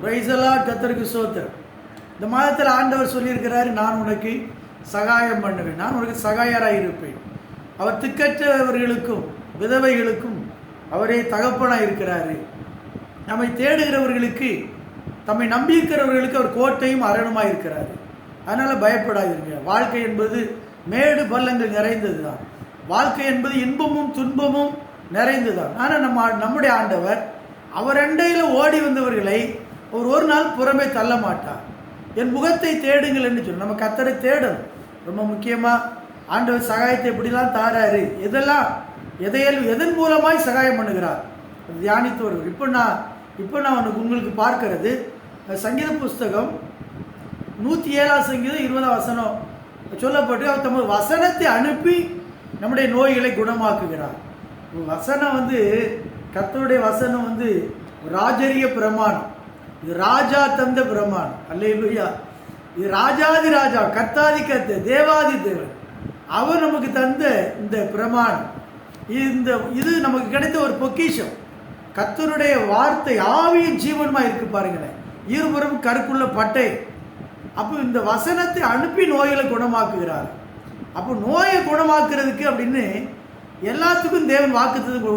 Praise the Lord. கர்த்தருக்கு ஸ்தோத்திரம். இந்த மாதத்தில் ஆண்டவர் சொல்லியிருக்கிறாரு, நான் உனக்கு சகாயம் பண்ணுவேன், நான் உனக்கு சகாயராக இருப்பேன். அவர் திக்கற்றவர்களுக்கும் விதவைகளுக்கும் அவரே தகப்பனாக இருக்கிறாரு. நம்மை தேடுகிறவர்களுக்கு, தம்மை நம்பியிருக்கிறவர்களுக்கு அவர் கோட்டையும் அரணுமாக இருக்கிறாரு. அதனால் பயப்படாதீங்க. வாழ்க்கை என்பது மேடு பள்ளங்கள் நிறைந்தது தான். வாழ்க்கை என்பது இன்பமும் துன்பமும் நிறைந்தது தான். ஆனால் நம்முடைய ஆண்டவர் அவர் அண்டையில் ஓடி வந்தவர்களை அவர் ஒரு நாள் புறமே தள்ள மாட்டார். என் முகத்தை தேடுங்கள் என்று சொல்லி நம்ம கர்த்தரை தேடணும். ரொம்ப முக்கியமாக ஆண்டவர் சகாயத்தை எப்படிலாம் தாராரு, எதன் மூலமாய் சகாயம் பண்ணுகிறார் தியானித்து வருவார். இப்போ நான் உங்களுக்கு பார்க்கிறது சங்கீத புஸ்தகம் 107 சங்கீதம் 20 சொல்லப்பட்டு அவர் தமது வசனத்தை அனுப்பி நம்முடைய நோய்களை குணமாக்குகிறார். வசனம் கர்த்தருடைய வசனம் ராஜரிய பிரமாணம். இது ராஜா தந்த பிரமாணம். அல்லேலூயா. இது ராஜாதி ராஜா, கர்த்தாதி கர்த்த, தேவாதி தேவன் அவர் நமக்கு தந்த இந்த பிரமாணம். இது நமக்கு கிடைத்த ஒரு பொக்கிஷம். கர்த்தருடைய வார்த்தை ஆவியின் ஜீவனமா இருக்கு பாருங்களேன். இருபுறம் கருக்குள்ள பட்டை. அப்போ இந்த வசனத்தை அனுப்பி நோய்களை குணமாக்குகிறார். அப்போ நோயை குணமாக்குறதுக்கு அப்படின்னு எல்லாத்துக்கும் தேவன் வாக்குத்தத்தம்.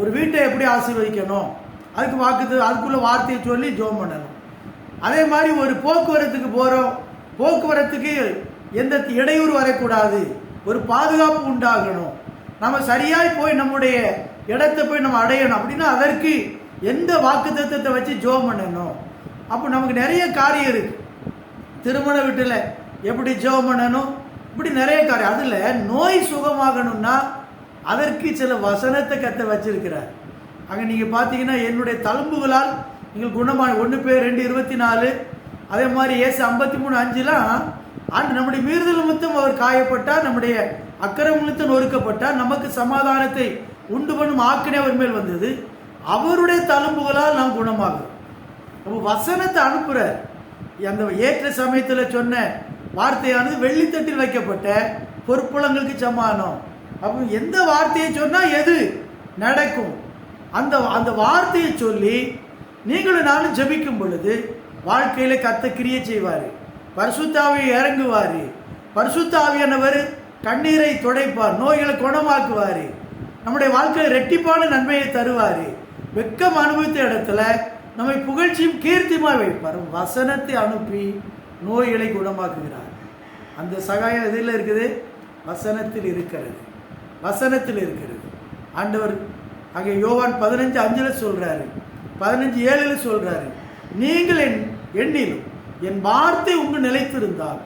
ஒரு வீட்டை எப்படி ஆசீர்வதிக்கணும், அதுக்கு வாக்குத்தத்தம், அதுக்குள்ள வார்த்தையை சொல்லி ஜெபம் பண்ணணும். அதே மாதிரி ஒரு போக்குவரத்துக்கு போகிறோம், போக்குவரத்துக்கு எந்த இடையூறு வரக்கூடாது, ஒரு பாதுகாப்பு உண்டாகணும், நம்ம சரியாய் போய் நம்முடைய இடத்தை போய் நம்ம அடையணும் அப்படின்னா அதற்கு எந்த வாக்குத்தத்தத்தை வச்சு ஜெபம் பண்ணணும். அப்போ நமக்கு நிறைய காரியம் இருக்கு. திருமண வீட்டில் எப்படி ஜெபம் பண்ணணும், இப்படி நிறைய காரியம். அதில் நோய் சுகமாகணும்னா அதற்கு சில வசனத்தை கத்த வச்சிருக்கிறார். அங்கே நீங்கள் பார்த்தீங்கன்னா என்னுடைய தழும்புகளால் நீங்கள் குணமான 1 பேர் 2:24. அதே மாதிரி ஏசு 53:5 ஆண்டு நம்முடைய மீறுதல் நிமித்தம் அவர் காயப்பட்டார், நம்முடைய அக்கிரம நிமித்தம் நொறுக்கப்பட்டார், நமக்கு சமாதானத்தை உண்டு பண்ணும் ஆக்கினை அவர் மேல் வந்தது, அவருடைய தழும்புகளால் நாம் குணமாகும். அப்போ வசனத்தை அனுப்புகிறார். அந்த ஏற்ற சமயத்தில் சொன்ன வார்த்தையானது வெள்ளித்தட்டில் வைக்கப்பட்ட பொற்புலங்களுக்கு சமானம். அப்போ எந்த வார்த்தையை சொன்னால் எது நடக்கும், அந்த வார்த்தையை சொல்லி நீங்களும் நானும் ஜெபிக்கும் பொழுது வாழ்க்கையில கர்த்த கிரியை செய்வார். பரிசுத்த ஆவியை இறங்குவார். பரிசுத்த ஆவியானவர் கண்ணீரை துடைப்பார், நோய்களை குணமாக்குவார், நம்முடைய வாழ்க்கையில் ரெட்டிப்பான நன்மையை தருவார். வெக்கம் அனுபவித்த இடத்துல நம்மை புகழ்ச்சியும் கீர்த்தியுமாக வைப்பார். வசனத்தை அனுப்பி நோய்களை குணமாக்குகிறார். அந்த சகாயம் எதில் இருக்குது? வசனத்தில் இருக்கிறது. வசனத்தில் இருக்கிறது. ஆண்டவர் அங்கே யோவான் 15:5 சொல்றாரு, 15:7 சொல்றாரு, நீங்கள் எண்ணிலும் என் வார்த்தை உங்கள் நிலைத்திருந்தால்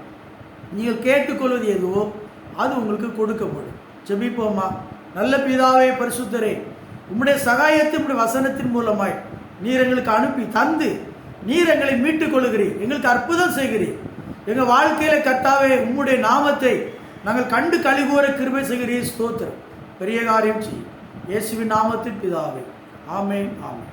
நீங்கள் கேட்டுக்கொள்வது எதுவோ அது உங்களுக்கு கொடுக்கப்படும். ஜெபிப்போமா. நல்ல பிதாவே, பரிசுத்தரே, உம்முடைய சகாயத்தை உம்முடைய வசனத்தின் மூலமாய் நீர் எங்களுக்கு அனுப்பி தந்து நீர் எங்களை மீட்டுக் கொள்கிறீர், எங்களுக்கு அற்புதம் செய்கிறீர். எங்கள் வாழ்க்கையில கர்த்தாவே உம்முடைய நாமத்தை நாங்கள் கண்டு கழிகூற கிருபை செய்கிறீர். ஸ்தோத்திரம். பெரிய காரியம் செய்யும். இயேசுவின் நாமத்தில் பிதாவே. ஆமென், ஆமென்.